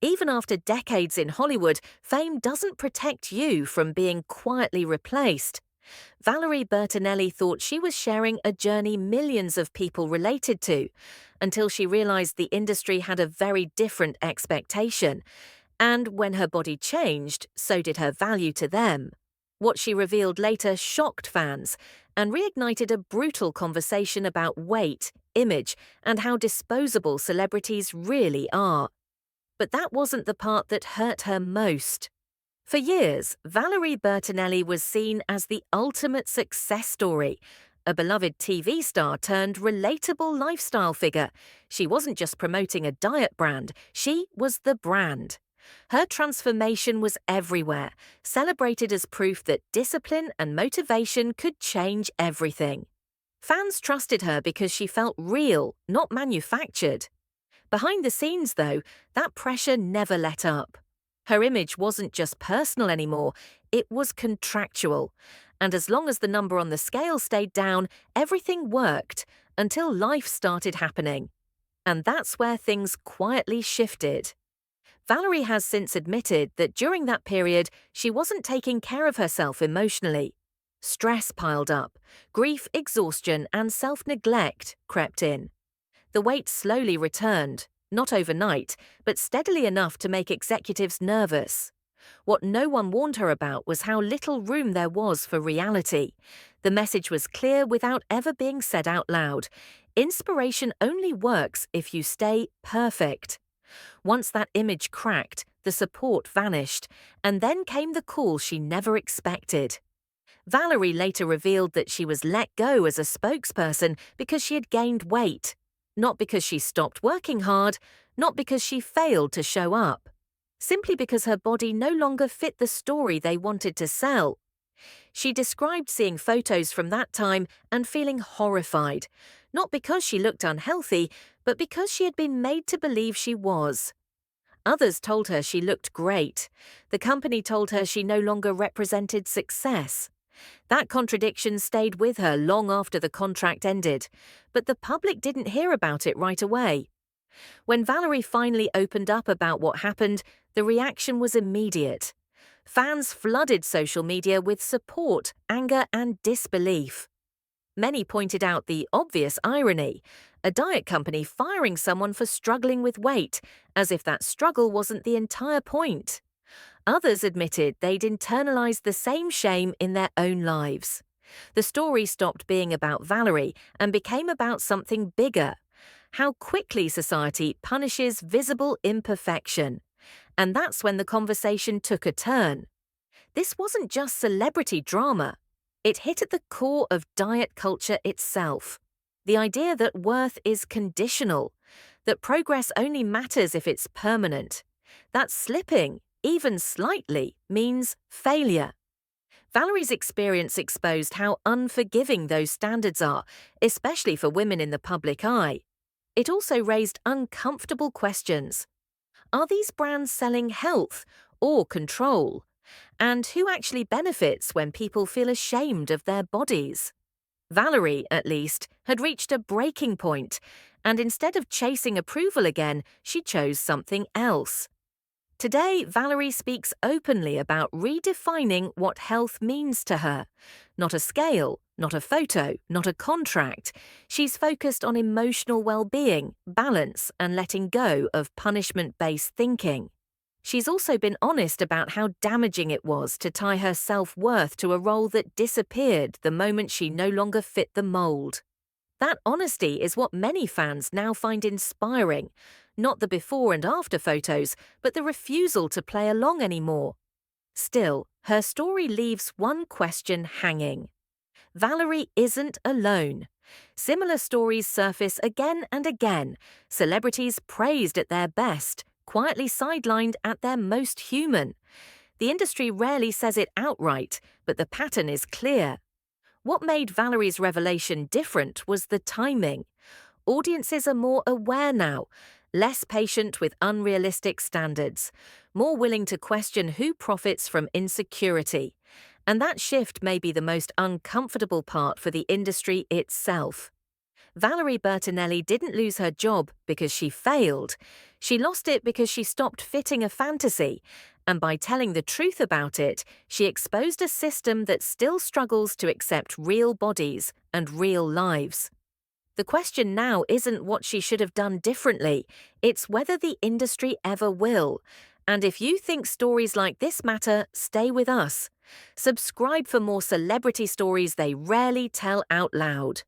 Even after decades in Hollywood, fame doesn't protect you from being quietly replaced. Valerie Bertinelli thought she was sharing a journey millions of people related to, until she realized the industry had a very different expectation. And when her body changed, so did her value to them. What she revealed later shocked fans and reignited a brutal conversation about weight, image, and how disposable celebrities really are. But that wasn't the part that hurt her most. For years, Valerie Bertinelli was seen as the ultimate success story, a beloved TV star turned relatable lifestyle figure. She wasn't just promoting a diet brand, she was the brand. Her transformation was everywhere, celebrated as proof that discipline and motivation could change everything. Fans trusted her because she felt real, not manufactured. Behind the scenes, though, that pressure never let up. Her image wasn't just personal anymore, it was contractual. And as long as the number on the scale stayed down, everything worked, until life started happening. And that's where things quietly shifted. Valerie has since admitted that during that period, she wasn't taking care of herself emotionally. Stress piled up, grief, exhaustion, and self-neglect crept in. The weight slowly returned, not overnight, but steadily enough to make executives nervous. What no one warned her about was how little room there was for reality. The message was clear without ever being said out loud. Inspiration only works if you stay perfect. Once that image cracked, the support vanished, and then came the call she never expected. Valerie later revealed that she was let go as a spokesperson because she had gained weight. Not because she stopped working hard, not because she failed to show up. Simply because her body no longer fit the story they wanted to sell. She described seeing photos from that time and feeling horrified, not because she looked unhealthy, but because she had been made to believe she was. Others told her she looked great. The company told her she no longer represented success. That contradiction stayed with her long after the contract ended, but the public didn't hear about it right away. When Valerie finally opened up about what happened, the reaction was immediate. Fans flooded social media with support, anger, and disbelief. Many pointed out the obvious irony: a diet company firing someone for struggling with weight, as if that struggle wasn't the entire point. Others admitted they'd internalized the same shame in their own lives. The story stopped being about Valerie and became about something bigger: how quickly society punishes visible imperfection. And that's when the conversation took a turn. This wasn't just celebrity drama. It hit at the core of diet culture itself. The idea that worth is conditional, that progress only matters if it's permanent, that slipping, even slightly, means failure. Valerie's experience exposed how unforgiving those standards are, especially for women in the public eye. It also raised uncomfortable questions. Are these brands selling health or control? And who actually benefits when people feel ashamed of their bodies? Valerie, at least, had reached a breaking point, and instead of chasing approval again, she chose something else. Today, Valerie speaks openly about redefining what health means to her. Not a scale, not a photo, not a contract. She's focused on emotional well-being, balance, and letting go of punishment-based thinking. She's also been honest about how damaging it was to tie her self-worth to a role that disappeared the moment she no longer fit the mold. That honesty is what many fans now find inspiring. Not the before and after photos, but the refusal to play along anymore. Still, her story leaves one question hanging. Valerie isn't alone. Similar stories surface again and again. Celebrities praised at their best, quietly sidelined at their most human. The industry rarely says it outright, but the pattern is clear. What made Valerie's revelation different was the timing. Audiences are more aware now, less patient with unrealistic standards, more willing to question who profits from insecurity. And that shift may be the most uncomfortable part for the industry itself. Valerie Bertinelli didn't lose her job because she failed. She lost it because she stopped fitting a fantasy. And by telling the truth about it, she exposed a system that still struggles to accept real bodies and real lives. The question now isn't what she should have done differently, it's whether the industry ever will. And if you think stories like this matter, stay with us. Subscribe for more celebrity stories they rarely tell out loud.